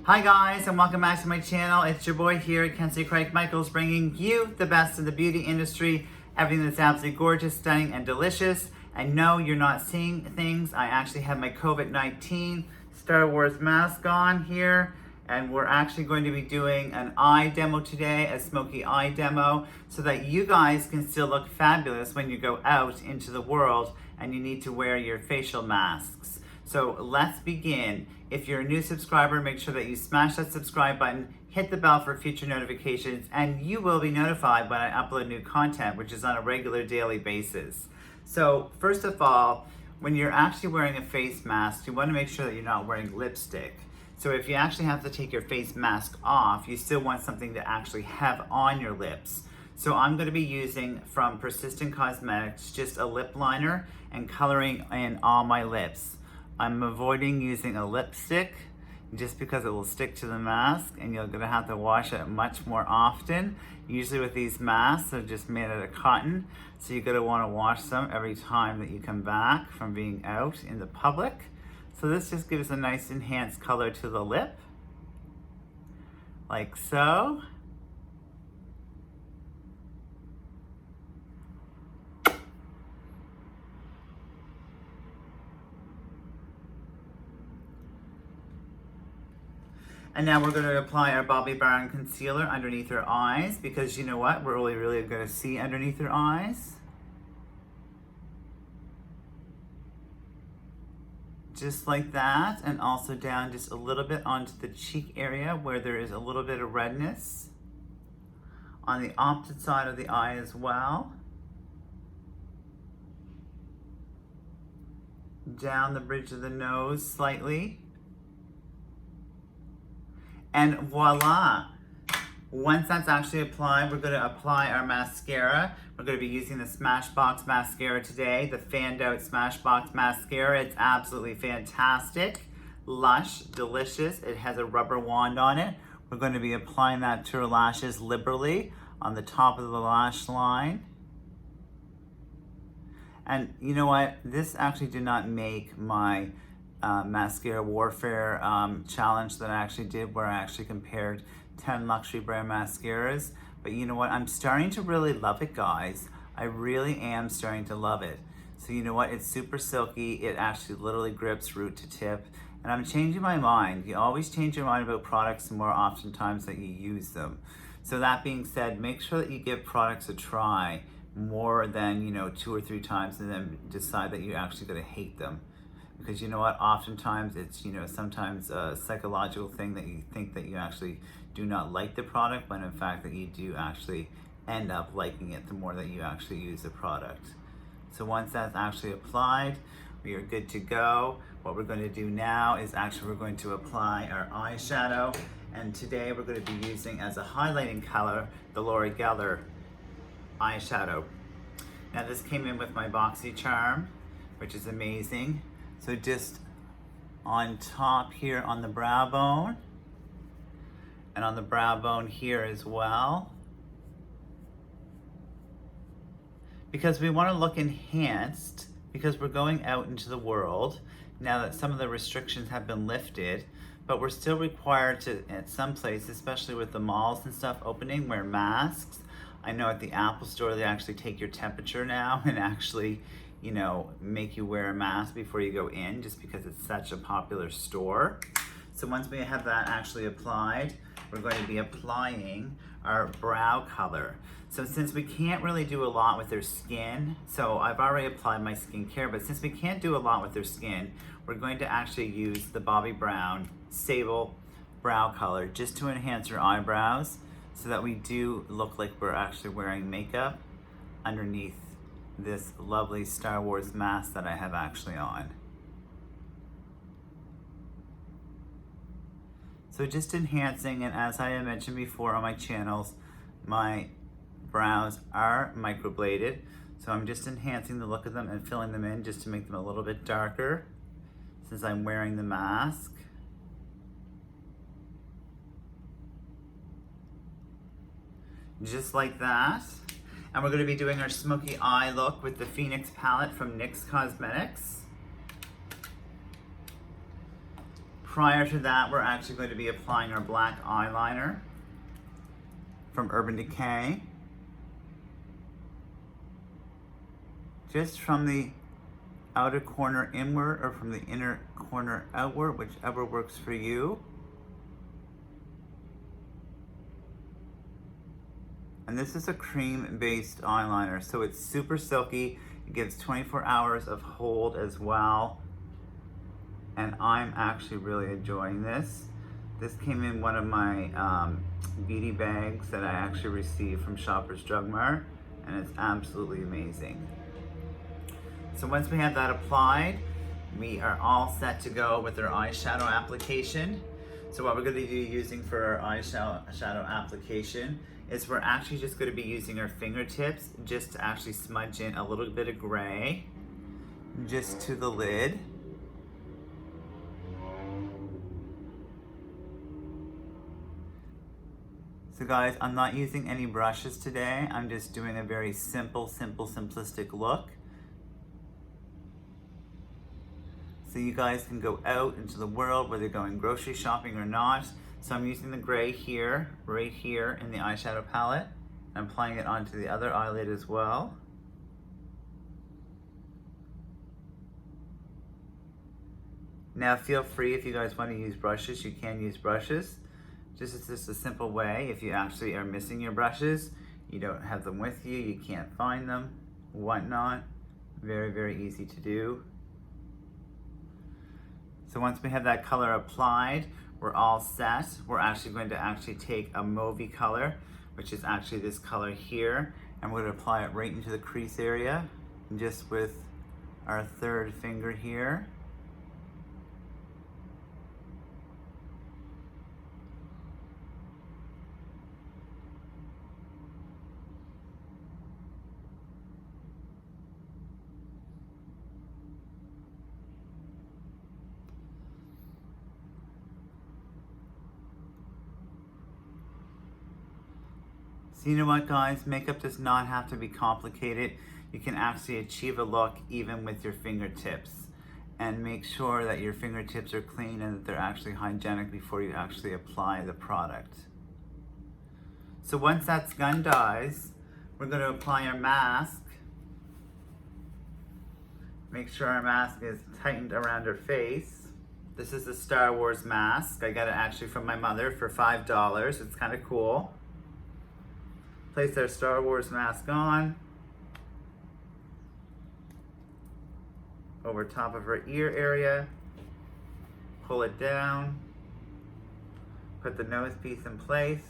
Hi guys, and welcome back to my channel. It's your boy here, Kenzie Craig Michaels, bringing you the best in the beauty industry, everything that's absolutely gorgeous, stunning, and delicious. And no, you're not seeing things. I actually have my COVID-19 Star Wars mask on here, and we're actually going to be doing an eye demo today, a smoky eye demo, so that you guys can still look fabulous when you go out into the world and you need to wear your facial masks. So let's begin. If you're a new subscriber, make sure that you smash that subscribe button, hit the bell for future notifications, and you will be notified when I upload new content, which is on a regular daily basis. So first of all, when you're actually wearing a face mask, you want to make sure that you're not wearing lipstick. So if you actually have to take your face mask off, you still want something to actually have on your lips. So I'm going to be using from Persistent Cosmetics just a lip liner and coloring in all my lips. I'm avoiding using a lipstick just because it will stick to the mask and you're going to have to wash it much more often. Usually with these masks, they're just made out of cotton, so you're going to want to wash them every time that you come back from being out in the public. So this just gives a nice enhanced color to the lip, like so. And now we're going to apply our Bobbi Brown concealer underneath her eyes, because you know what? We're really going to see underneath her eyes. Just like that, and also down just a little bit onto the cheek area where there is a little bit of redness. On the opposite side of the eye as well. Down the bridge of the nose slightly. And voila! Once that's actually applied, we're going to apply our mascara. We're going to be using the Smashbox mascara today, the Fanned Out Smashbox mascara. It's absolutely fantastic, lush, delicious. It has a rubber wand on it. We're going to be applying that to our lashes liberally on the top of the lash line. And you know what? This actually did not make my mascara warfare challenge that I actually did, where I actually compared 10 luxury brand mascaras. But you know what? I'm starting to really love it, guys. I really am starting to love it. So you know what? It's super silky. It actually literally grips root to tip. And I'm changing my mind. You always change your mind about products the more oftentimes that you use them. So that being said, make sure that you give products a try more than, 2 or 3 times and then decide that you're actually going to hate them. Because you know what, oftentimes it's, sometimes a psychological thing that you think that you actually do not like the product, when in fact that you do actually end up liking it the more that you actually use the product. So once that's actually applied, we are good to go. What we're going to do now is actually we're going to apply our eyeshadow. And today we're going to be using as a highlighting color, the Laura Geller eyeshadow. Now this came in with my BoxyCharm, which is amazing. So just on top here on the brow bone, and on the brow bone here as well. Because we want to look enhanced, because we're going out into the world now that some of the restrictions have been lifted, but we're still required to, at some places, especially with the malls and stuff opening, wear masks. I know at the Apple store they actually take your temperature now and actually make you wear a mask before you go in, just because it's such a popular store. So once we have that actually applied, we're going to be applying our brow color. So since we can't really do a lot with their skin, so I've already applied my skincare, but since we can't do a lot with their skin, we're going to actually use the Bobbi Brown Sable brow color just to enhance her eyebrows, so that we do look like we're actually wearing makeup underneath this lovely Star Wars mask that I have actually on. So just enhancing, and as I have mentioned before on my channels, my brows are microbladed, so I'm just enhancing the look of them and filling them in just to make them a little bit darker since I'm wearing the mask. Just like that. And we're going to be doing our smoky eye look with the Phoenix palette from NYX Cosmetics. Prior to that, we're actually going to be applying our black eyeliner from Urban Decay. Just from the outer corner inward or from the inner corner outward, whichever works for you. And this is a cream-based eyeliner, so it's super silky. It gives 24 hours of hold as well. And I'm actually really enjoying this. This came in one of my beauty bags that I actually received from Shoppers Drug Mart, and it's absolutely amazing. So once we have that applied, we are all set to go with our eyeshadow application. So what we're going to be using for our eyeshadow application is we're actually just going to be using our fingertips just to actually smudge in a little bit of gray just to the lid. So guys, I'm not using any brushes today. I'm just doing a very simple, simplistic look. So you guys can go out into the world, whether you're going grocery shopping or not. So I'm using the gray here, right here in the eyeshadow palette. I'm applying it onto the other eyelid as well. Now feel free, if you guys want to use brushes, you can use brushes. It's just a simple way. If you actually are missing your brushes, you don't have them with you, you can't find them, whatnot. Very easy to do. So once we have that color applied, we're all set. We're actually going to take a mauvey color, which is actually this color here, and we're going to apply it right into the crease area, just with our third finger here. So you know what, guys, makeup does not have to be complicated. You can actually achieve a look even with your fingertips. And make sure that your fingertips are clean and that they're actually hygienic before you actually apply the product. So once that's done, guys, we're going to apply our mask. Make sure our mask is tightened around our face. This is a Star Wars mask. I got it actually from my mother for $5. It's kind of cool. Place our Star Wars mask on over top of her ear area, pull it down, put the nose piece in place,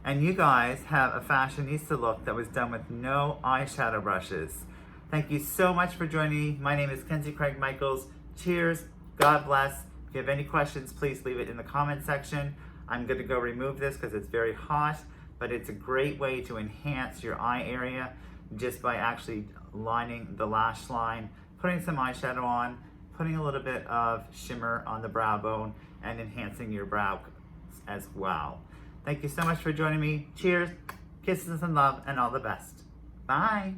and you guys have a fashionista look that was done with no eyeshadow brushes. Thank you so much for joining me. My name is Kenzie Craig Michaels. Cheers, God bless. If you have any questions, please leave it in the comment section. I'm going to go remove this because it's very hot, but it's a great way to enhance your eye area just by actually lining the lash line, putting some eyeshadow on, putting a little bit of shimmer on the brow bone, and enhancing your brow as well. Thank you so much for joining me. Cheers, kisses and love, and all the best. Bye.